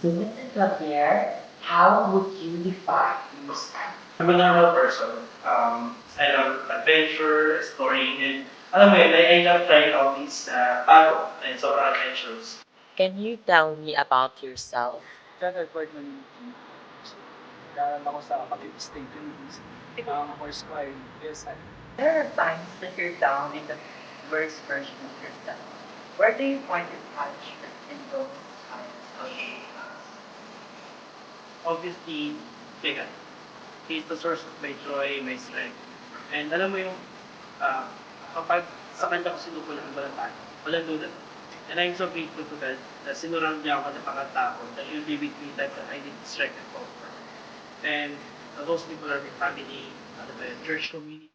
So, Mr. Javier, how would you define yourself? I'm a normal person. I love adventure, exploring, and alam mo yun, I love trying out these bago and sobrang adventurous. Can you tell me about yourself? Channel Court ng nag-aaral ako sa Cavite State University. Ang course ko ay BSI. There are times that you're down in the worst version of yourself. Where do you find encouragement in those times? Obviously, Megan. He's the source of my joy, my strength. And alam mo yung, kapag sa kanya ko sinuko ng balatan, walang duda. And I'm so grateful to God na sinurang niya ako ng mga tao that will be with me that I need strength and comfort. And those people are my family, church community.